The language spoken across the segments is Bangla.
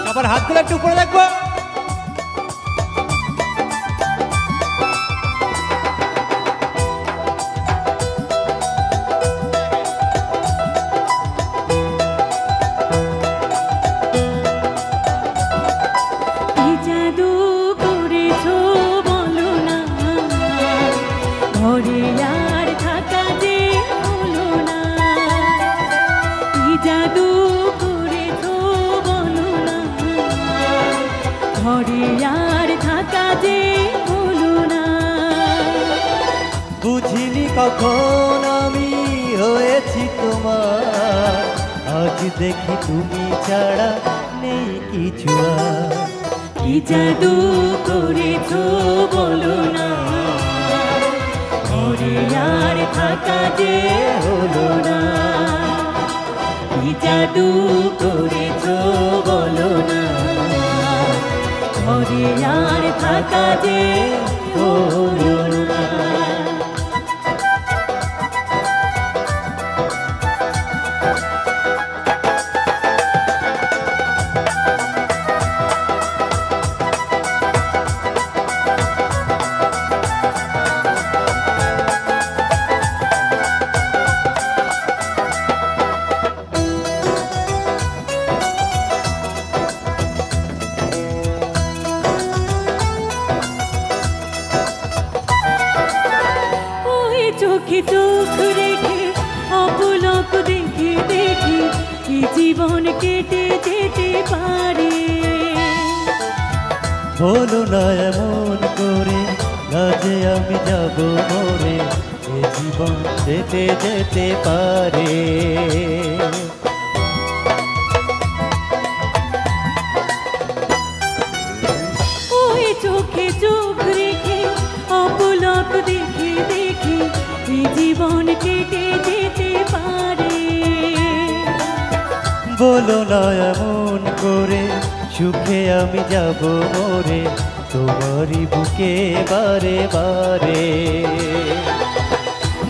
সবার হাতগুলো একটু উপরে দেখবো। বুঝিনি কখন আমি হয়েছি তোমার, আজ দেখি তুমি ছাড়া নেই কিছু আর। কি জাদু করেছো বলো না, ঘরে আর থাকা যে হলো না। কি জাদু করেছো বলো না, ঘরে আর থাকা যে হলো না। চোখে চোখ রেখে অপলক দেখে দেখে কি জীবন কেটে যেতে পারে। বলো না এমন করে, কাজে আমি যাব মরে, এ জীবন যেতে যেতে পারে। ওই চোখে চোখ রেখে অপলক দেখে দেখে কি জীবন কেটে যেতে পারে। বলো না এমন করে, সুখে আমি যাব মরে, তোমারই বুকে বারে বারে।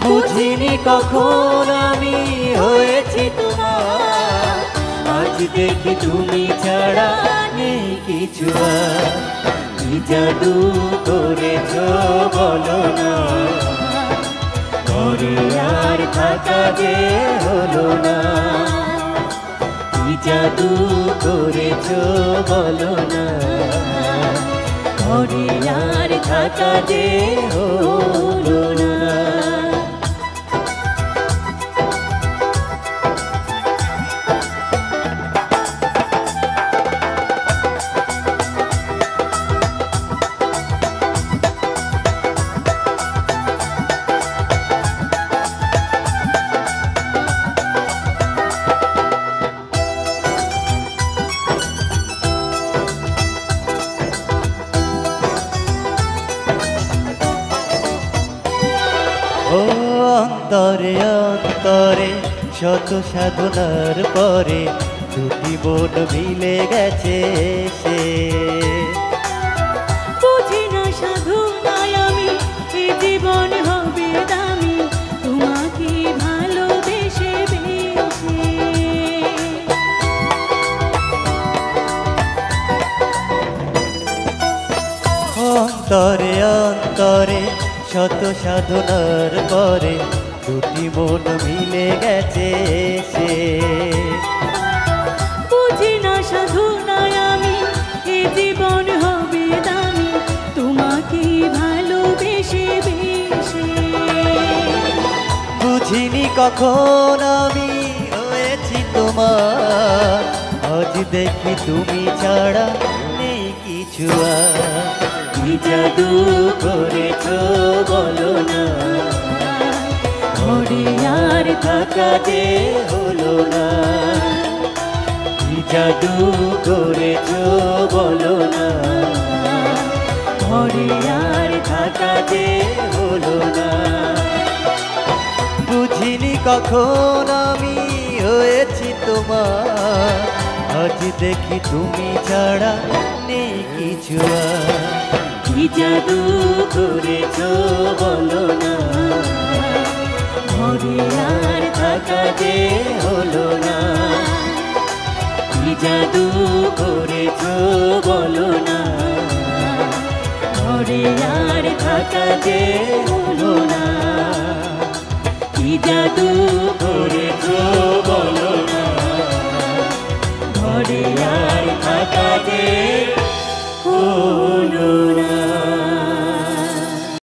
বুঝিনি কখন আমি হয়েছি তোমার, আজ দেখি তুমি ছাড়া নেই কিছু আর। কি জাদু করেছো বলো না, ঘরে আর থাকা যে হলো না। কি জাদু করেছো বলো না, ঘরে আর থাকা যে হলো না। ও অন্তরে অন্তরে শত সাধনার পরে, দুটি মন মিলে গেছে সে। বুঝি না সাধনায় আমি এ জীবন হবে দামি, তোমাকে ভালোবেসে বেশে। অন্তরে অন্তরে শত সাধনার পরে, দুটি মন মিলে গেছে সে। বুঝি না সাধনায় আমি এ জীবন হবে দামি, তোমাকে ভালোবেসে বেশে। বুঝিনি কখন আমি হয়েছি তোমার, আজ দেখি তুমি ছাড়া নেই কিছু আর। কি জাদু করেছো বলো না, ঘরে আর থাকা যে হলো না। কি জাদু করেছো বলো না, ঘরে আর থাকা যে হলো না। বুঝিনি কখন আমি হয়েছি তোমার, আজ দেখি তুমি ছাড়া নেই কিছু আর। কি জাদু করেছো বলো না, ঘরে আর থাকা যে হলো না। কি জাদু করেছো বলো না, ঘরে আর থাকা যে হলো না। কি জাদু করেছো বলো না, ঘরে আর থাকা যে হলো না।